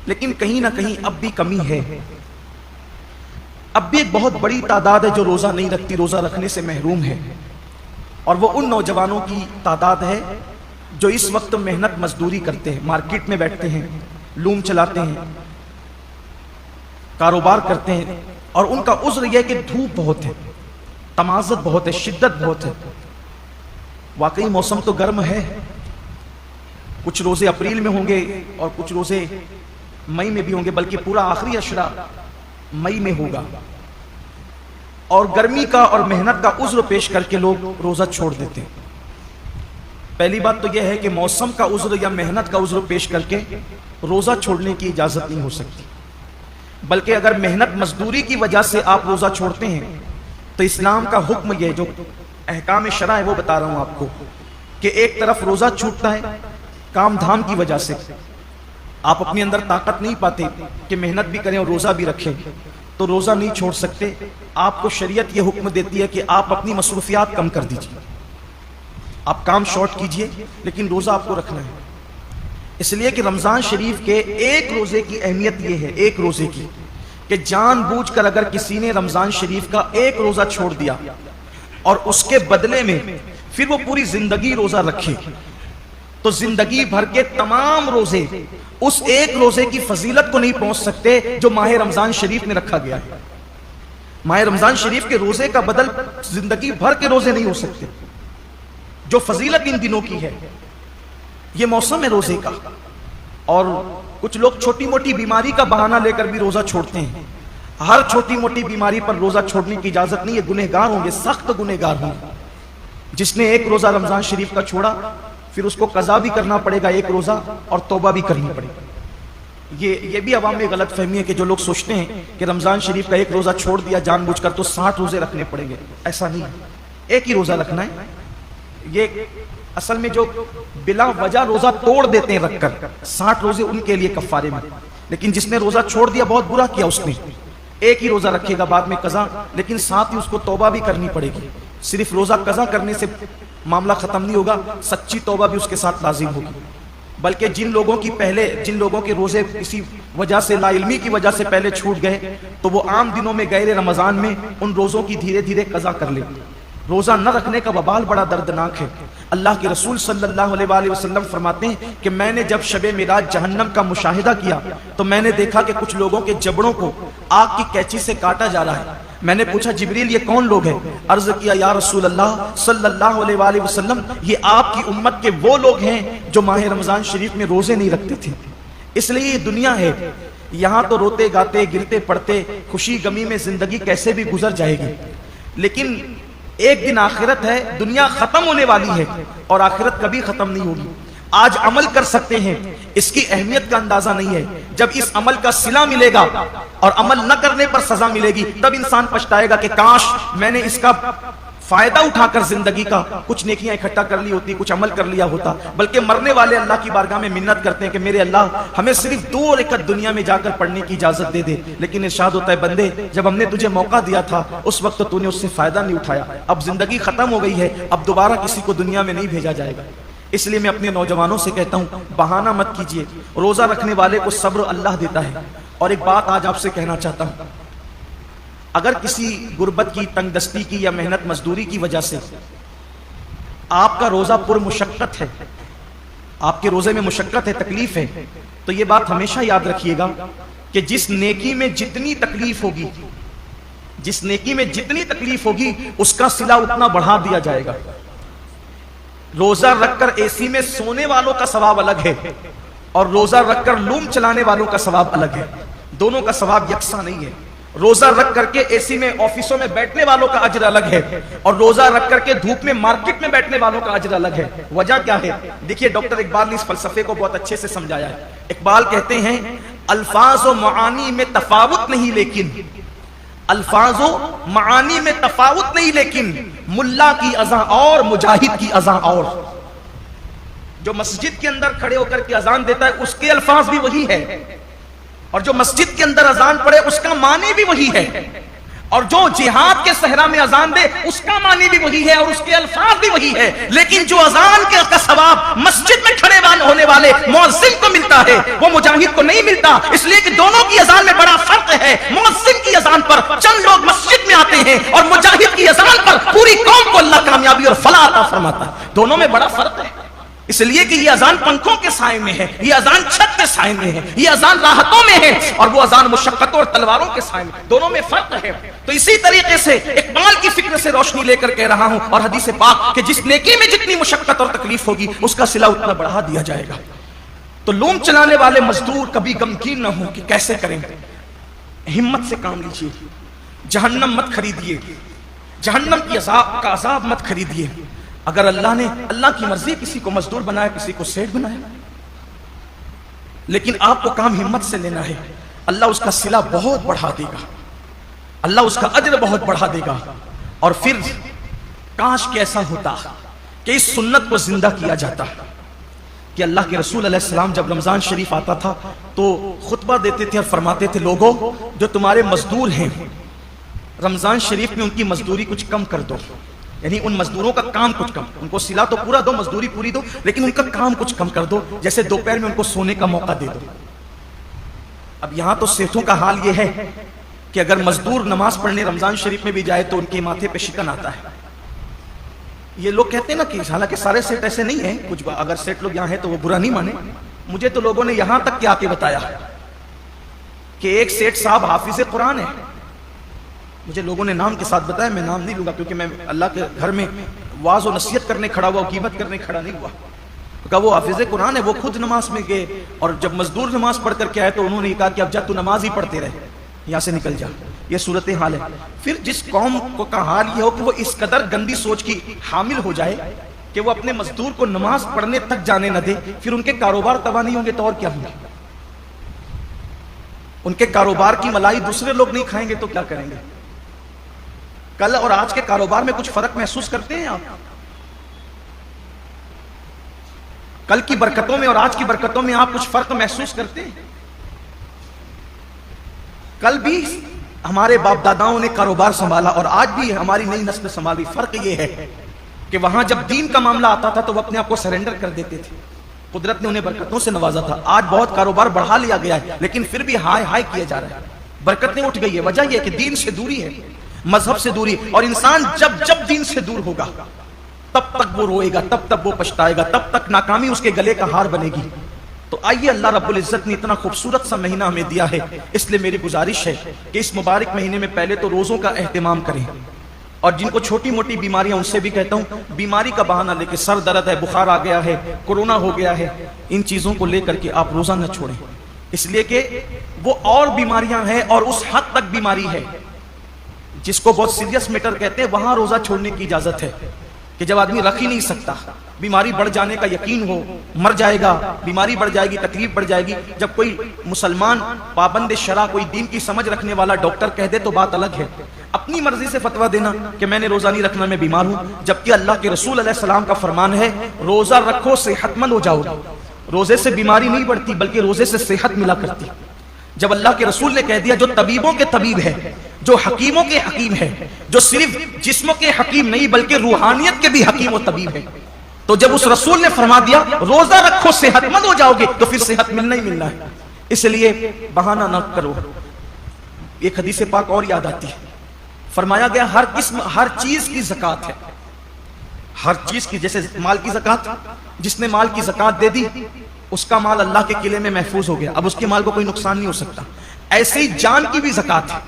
لیکن کہیں نہ کہیں اب بھی کمی ہے. اب بھی ایک بہت بڑی تعداد ہے جو روزہ نہیں رکھتی، روزہ رکھنے سے محروم ہے، اور وہ ان نوجوانوں کی تعداد ہے جو اس وقت محنت مزدوری کرتے ہیں، مارکیٹ میں بیٹھتے ہیں، لوم چلاتے ہیں، کاروبار کرتے ہیں، اور ان کا عذر یہ کہ دھوپ بہت ہے، تمازت بہت ہے، شدت بہت ہے. واقعی موسم تو گرم ہے، کچھ روزے اپریل میں ہوں گے اور کچھ روزے مئی میں بھی ہوں گے، بلکہ پورا آخری عشرہ مئی میں ہوگا. اور گرمی کا اور محنت کا عذر پیش کر کے لوگ روزہ چھوڑ دیتے ہیں. پہلی بات تو یہ ہے کہ موسم کا عذر یا محنت کا عذر پیش کر کے روزہ چھوڑنے کی اجازت نہیں ہو سکتی، بلکہ اگر محنت مزدوری کی وجہ سے آپ روزہ چھوڑتے ہیں تو اسلام کا حکم یہ جو احکام شرع ہے وہ بتا رہا ہوں آپ کو، کہ ایک طرف روزہ چھوٹتا ہے کام دھام کی وجہ سے، آپ اپنے اندر طاقت نہیں پاتے کہ محنت بھی کریں اور روزہ بھی رکھیں، تو روزہ نہیں چھوڑ سکتے. آپ کو شریعت یہ حکم دیتی ہے کہ آپ اپنی مصروفیات کم کر دیجیے، آپ کام شارٹ کیجئے، لیکن روزہ آپ کو رکھنا ہے. اس لیے کہ رمضان شریف کے ایک روزے کی اہمیت یہ ہے، ایک روزے کی، کہ جان بوجھ کر اگر کسی نے رمضان شریف کا ایک روزہ چھوڑ دیا اور اس کے بدلے میں پھر وہ پوری زندگی روزہ رکھے، تو زندگی بھر کے تمام روزے اس ایک روزے کی فضیلت کو نہیں پہنچ سکتے جو ماہ رمضان شریف میں رکھا گیا ہے. ماہ رمضان شریف کے روزے کا بدل زندگی بھر کے روزے نہیں ہو سکتے. جو فضیلت ان دنوں کی ہے، یہ موسم ہے روزے کا. اور کچھ لوگ چھوٹی موٹی بیماری کا بہانہ لے کر بھی روزہ چھوڑتے ہیں. ہر چھوٹی موٹی بیماری پر روزہ چھوڑنے کی اجازت نہیں ہے، گنہگار ہوں گے، سخت گنہگار ہوں گے. جس نے ایک روزہ رمضان شریف کا چھوڑا پھر اس کو قضا بھی کرنا پڑے گا ایک روزہ، اور توبہ بھی کرنی پڑے گی. یہ بھی عوام میں غلط فہمی ہے کہ جو لوگ سوچتے ہیں کہ رمضان شریف کا ایک روزہ چھوڑ دیا جان بوجھ کر تو 60 روزے رکھنے پڑیں گے. ایسا نہیں ہے، ایک ہی روزہ رکھنا ہے. یہ اصل میں جو بلا وجہ روزہ توڑ دیتے ہیں رکھ کر، 60 روزے ان کے لیے کفارے میں. لیکن جس نے روزہ چھوڑ دیا بہت برا کیا اس نے. ایک ہی روزہ رکھے گا بعد میں قضا، لیکن ساتھ ہی اس کو توبہ بھی کرنی پڑے گی. صرف روزہ قضا کرنے سے معاملہ ختم نہیں ہوگا، سچی توبہ بھی اس کے ساتھ لازم ہوگی. بلکہ جن لوگوں کے روزے کسی وجہ سے، لا علمی کی وجہ سے پہلے چھوٹ گئے، تو وہ عام دنوں میں غیر رمضان میں ان روزوں کی دھیرے دھیرے قضا کر لیں. روزہ نہ رکھنے کا وبال بڑا دردناک ہے. اللہ کے رسول صلی اللہ علیہ وآلہ وسلم فرماتے ہیں کہ میں نے جب شب معراج جہنم کا مشاہدہ کیا تو میں نے دیکھا کہ کچھ لوگوں کے جبڑوں کو آگ کی کینچی سے کاٹا جا رہا ہے. میں نے پوچھا جبریل یہ کون لوگ ہیں؟ عرض کیا یا رسول اللہ صلی اللہ علیہ وآلہ وسلم یہ آپ کی امت کے وہ لوگ ہیں جو ماہ رمضان شریف میں روزے نہیں رکھتے تھے. اس لیے یہ دنیا ہے، یہاں تو روتے گاتے گرتے پڑتے خوشی غمی میں زندگی کیسے بھی گزر جائے گی، لیکن ایک دن آخرت ہے. دنیا ختم ہونے والی ہے اور آخرت کبھی ختم نہیں ہوگی. آج عمل کر سکتے ہیں، اس کی اہمیت کا اندازہ نہیں ہے. جب اس عمل کا صلہ ملے گا اور عمل نہ کرنے پر سزا ملے گی، تب انسان پچھتائے گا کہ کاش میں نے اس کا فائدہ اٹھا کر زندگی کا کچھ نیکیاں اکٹھا کر لی ہوتی، کچھ عمل کر لیا ہوتا. بلکہ مرنے والے اللہ کی بارگاہ میں منت کرتے ہیں کہ میرے اللہ ہمیں صرف 2 رکعت دنیا میں جا کر پڑھنے کی اجازت دے دے. لیکن ارشاد ہوتا ہے بندے جب ہم نے تجھے موقع دیا تھا اس وقت تو نے اس سے فائدہ نہیں اٹھایا. اب زندگی ختم ہو گئی ہے، اب دوبارہ کسی کو دنیا میں نہیں بھیجا جائے گا. اس لیے میں اپنے نوجوانوں سے کہتا ہوں بہانہ مت کیجیے. روزہ رکھنے والے کو صبر اللہ دیتا ہے. اور ایک بات آج آپ سے کہنا چاہتا ہوں، اگر کسی غربت کی، تنگ دستی کی یا محنت مزدوری کی وجہ سے آپ کا روزہ پر مشقت ہے، آپ کے روزے میں مشقت ہے، تکلیف ہے، تو یہ بات ہمیشہ یاد رکھیے گا کہ جس نیکی میں جتنی تکلیف ہوگی، جس نیکی میں جتنی تکلیف ہوگی اس کا صلہ اتنا بڑھا دیا جائے گا. روزہ رکھ کر اے سی میں سونے والوں کا ثواب الگ ہے اور روزہ رکھ کر لوم چلانے والوں کا ثواب الگ ہے. دونوں کا ثواب یکساں نہیں ہے. روزہ رکھ کر کے اے سی میں آفسوں میں بیٹھنے والوں کا اجر الگ ہے اور روزہ رکھ کر کے دھوپ میں مارکیٹ میں بیٹھنے والوں کا اجر الگ ہے. وجہ کیا ہے؟ دیکھیے ڈاکٹر اقبال نے اس فلسفے کو بہت اچھے سے سمجھایا ہے. اقبال کہتے ہیں الفاظ و معانی میں تفاوت نہیں لیکن، الفاظ و معانی میں تفاوت نہیں لیکن ملا کی اذان اور مجاہد کی اذان اور. جو مسجد کے اندر کھڑے ہو کر کے اذان دیتا ہے اس کے الفاظ بھی وہی ہے، اور جو مسجد کے اندر اذان پڑے اس کا معنی بھی وہی ہے. اور جو جہاد کے صحرا میں اذان دے اس کا معنی بھی وہی ہے اور اس کے الفاظ بھی وہی ہے، لیکن جو اذان کا ثواب مسجد میں کھڑے ہونے والے مؤذن کو ملتا ہے وہ مجاہد کو نہیں ملتا، اس لیے کہ دونوں کی اذان میں بڑا فرق ہے۔ مؤذن کی اذان پر چند لوگ مسجد میں آتے ہیں اور مجاہد کی اذان پر پوری قوم کو اللہ کامیابی اور فلاح عطا فرماتا ہے، دونوں میں بڑا فرق ہے۔ اس لیے کہ یہ اذان پنکھوں کے سائے میں ہے، یہ اذان چھت کے سائے میں ہے، یہ اذان راحتوں میں ہے، اور وہ اذان مشقتوں اور تلواروں کے سائے میں، دونوں میں فرق ہے۔ تو اسی طریقے سے اقبال کی فکر سے روشنی لے کر کہہ رہا ہوں، اور حدیث پاک کہ جس نیکی میں جتنی مشقت اور تکلیف ہوگی اس کا صلہ اتنا بڑھا دیا جائے گا۔ تو لوم چلانے والے مزدور کبھی غمگین نہ ہوں کہ کیسے کریں، ہمت سے کام لیجیے، جہنم مت خریدیے، جہنم کی عذاب کا عذاب مت خریدیے۔ اگر اللہ نے اللہ کی مرضی کسی کو مزدور بنایا، کسی کو سیٹ بنایا، لیکن آپ کو کام ہمت سے لینا ہے، اللہ اس کا صلہ بہت بڑھا دے گا، اللہ اس کا اجر بہت بڑھا دے گا۔ اور پھر کاش کہ ایسا ہوتا کہ اس سنت کو زندہ کیا جاتا کہ اللہ کے رسول علیہ السلام جب رمضان شریف آتا تھا تو خطبہ دیتے تھے اور فرماتے تھے، لوگوں جو تمہارے مزدور ہیں رمضان شریف میں ان کی مزدوری کچھ کم کر دو، یعنی ان مزدوروں کا کام کچھ کم، ان کو صلہ تو پورا دو، مزدوری پوری دو، لیکن ان کا کام کچھ کم کر دو، جیسے دوپہر میں ان کو سونے کا موقع دے دو۔ اب یہاں تو سیٹھوں کا حال یہ ہے کہ اگر مزدور نماز پڑھنے رمضان شریف میں بھی جائے تو ان کے ماتھے پہ شکن آتا ہے۔ یہ لوگ کہتے ہیں نا کہ حالانکہ سارے سیٹ ایسے نہیں ہیں، کچھ اگر سیٹ لوگ یہاں ہیں تو وہ برا نہیں مانے، مجھے تو لوگوں نے یہاں تک کیا کے بتایا کہ ایک سیٹ صاحب حافظ قرآن ہے، مجھے لوگوں نے نام کے ساتھ بتایا، میں نام نہیں لوں گا کیونکہ میں اللہ کے گھر میں واعظ و نصیحت کرنے کھڑا ہوا، غیبت کرنے کھڑا نہیں ہوا۔ کہا وہ حافظ قرآن ہے، وہ خود نماز میں گئے اور جب مزدور نماز پڑھ کر کے آئے تو انہوں نے کہا کہ اب جب تو نماز ہی پڑھتے رہے، یہاں سے نکل جا۔ یہ صورتحال ہے۔ پھر جس قوم کو کا حال یہ ہو کہ وہ اس قدر گندی سوچ کی حامل ہو جائے کہ وہ اپنے مزدور کو نماز پڑھنے تک جانے نہ دے، پھر ان کے کاروبار تباہ نہیں ہوں گے تو اور کیا ہوں گے؟ ان کے کاروبار کی ملائی دوسرے لوگ نہیں کھائیں گے تو کیا کریں گے؟ کل اور آج کے کاروبار میں کچھ فرق محسوس کرتے ہیں آپ؟ کل کی برکتوں میں اور آج کی برکتوں میں آپ کچھ فرق محسوس کرتے ہیں؟ کل بھی ہمارے باپ داداؤں نے کاروبار سنبھالا اور آج بھی ہماری نئی نسل سنبھالی۔ فرق یہ ہے کہ وہاں جب دین کا معاملہ آتا تھا تو وہ اپنے آپ کو سرنڈر کر دیتے تھے، قدرت نے انہیں برکتوں سے نوازا تھا۔ آج بہت کاروبار بڑھا لیا گیا ہے لیکن پھر بھی ہائے ہائے کیا جا رہا ہے، برکتیں اٹھ گئی ہے۔ وجہ یہ ہے کہ دین سے دوری ہے، مذہب سے دوری، اور انسان جب دین سے دور ہوگا تب تک وہ روئے گا، تب تک وہ پچھتائے گا، تب تک ناکامی اس کے گلے کا ہار بنے گی۔ تو آئیے، اللہ رب العزت نے اتنا خوبصورت سا مہینہ ہمیں دیا ہے، اس لیے میری گزارش ہے کہ اس مبارک مہینے میں پہلے تو روزوں کا اہتمام کریں، اور جن کو چھوٹی موٹی بیماریاں ان سے بھی کہتا ہوں بیماری کا بہانہ لے کے، سر درد ہے، بخار آ گیا ہے، کورونا ہو گیا ہے، ان چیزوں کو لے کر کے آپ روزہ نہ چھوڑیں، اس لیے کہ وہ اور بیماریاں ہیں اور اس حد تک بیماری ہے جس کو بہت سیریس میٹر کہتے ہیں، وہاں روزہ چھوڑنے کی اجازت ہے کہ جب آدمی رکھ ہی نہیں سکتا، بیماری بڑھ جانے کا یقین ہو، مر جائے گا، بیماری بڑھ جائے گی، تکلیف بڑھ جائے گی۔ جب کوئی مسلمان پابند شرع، کوئی دین کی سمجھ رکھنے والا ڈاکٹر کہہ دے تو بات الگ ہے، اپنی مرضی سے فتویٰ دینا کہ میں نے روزہ نہیں رکھنا، میں بیمار ہوں، جبکہ اللہ کے رسول علیہ السلام کا فرمان ہے روزہ رکھو صحت مند ہو جاؤ۔ روزے سے بیماری نہیں بڑھتی بلکہ روزے سے صحت ملا کرتی۔ جب اللہ کے رسول نے کہہ دیا جو طبیبوں کے طبیب ہے، جو حکیموں کے حکیم ہے، جو صرف جسموں کے حکیم نہیں بلکہ روحانیت کے بھی حکیم و طبیب ہے، تو جب اس رسول نے فرما دیا روزہ رکھو صحت مند ہو جاؤ گے تو پھر صحت ملنا ہی ملنا ہے۔ اس لیے بہانہ نہ کرو۔ ایک حدیث پاک اور یاد آتی ہے، فرمایا گیا ہر قسم ہر چیز کی زکوٰۃ ہے، ہر چیز کی، جیسے مال کی زکوٰۃ، جس نے مال کی زکوٰۃ دے دی اس کا مال اللہ کے قلعے میں محفوظ ہو گیا، اب اس کے مال کو کوئی نقصان نہیں ہو سکتا۔ ایسے ہی جان کی بھی زکوٰۃ ہے،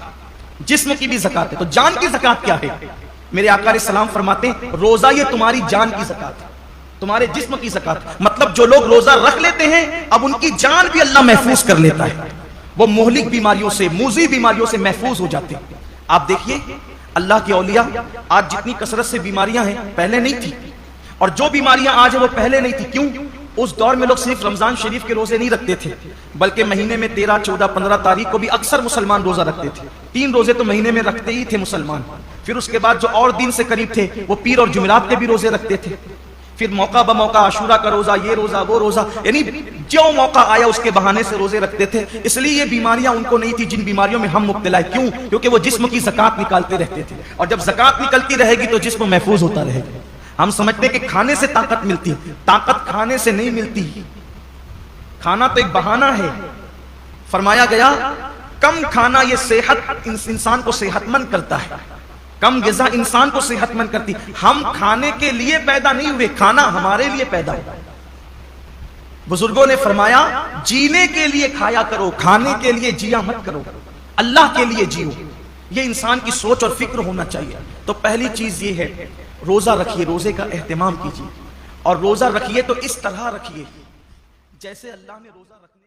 جسم کی بھی زکوٰۃ ہے۔ تو جان کی زکوٰۃ کیا ہے؟ میرے آقا علیہ السلام فرماتے ہیں روزہ یہ تمہاری جان کی زکوٰۃ ہے، تمہارے جسم کی زکوٰۃ۔ مطلب جو لوگ روزہ رکھ لیتے ہیں اب ان کی جان بھی اللہ محفوظ کر لیتا ہے، وہ مہلک بیماریوں سے، موذی بیماریوں سے محفوظ ہو جاتے ہیں۔ آپ دیکھیے اللہ کے اولیاء، آج جتنی کثرت سے بیماریاں ہیں پہلے نہیں تھی، اور جو بیماریاں آج ہیں وہ پہلے نہیں تھی۔ کیوں؟ اس دور میں لوگ صرف رمضان شریف کے روزے نہیں رکھتے تھے بلکہ مہینے میں 13، 14، 15 تاریخ کو بھی اکثر مسلمان روزہ رکھتے تھے۔ 3 روزے تو مہینے میں رکھتے ہی تھے مسلمان۔ پھر اس کے بعد جو اور دین سے قریب تھے وہ پیر اور جمعرات کے بھی روزے رکھتے تھے۔ پھر موقع بموقع عاشورہ کا روزہ، یہ روزہ وہ روزہ، یعنی جو موقع آیا اس کے بہانے سے روزے رکھتے تھے. اس لیے یہ بیماریاں ان کو نہیں تھی جن بیماریوں میں ہم مبتلا ہیں. کیوں؟ کیونکہ وہ جسم کی زکات نکالتے رہتے تھے, اور جب زکات نکلتی رہے گی تو جسم محفوظ ہوتا رہے گا. ہم سمجھتے ہیں کہ کھانے سے طاقت ملتی ہے, طاقت کھانے سے نہیں ملتی. کھانا تو ایک بہانہ ہے. فرمایا گیا کم کھانا یہ صحت انسان کو صحت مند کرتا ہے, کم غذا انسان کو صحت مند کرتی. ہم کھانے کے لیے پیدا نہیں ہوئے, کھانا ہمارے لیے پیدا ہوا. بزرگوں نے فرمایا جینے کے لیے کھایا کرو, کھانے کے لیے جیا مت کرو, اللہ کے لیے جیو. یہ انسان کی سوچ اور فکر ہونا چاہیے. تو پہلی چیز یہ ہے روزہ رکھیے, روزے کا اہتمام کیجیے, اور روزہ رکھیے تو اس طرح رکھیے جیسے اللہ نے روزہ رکھنا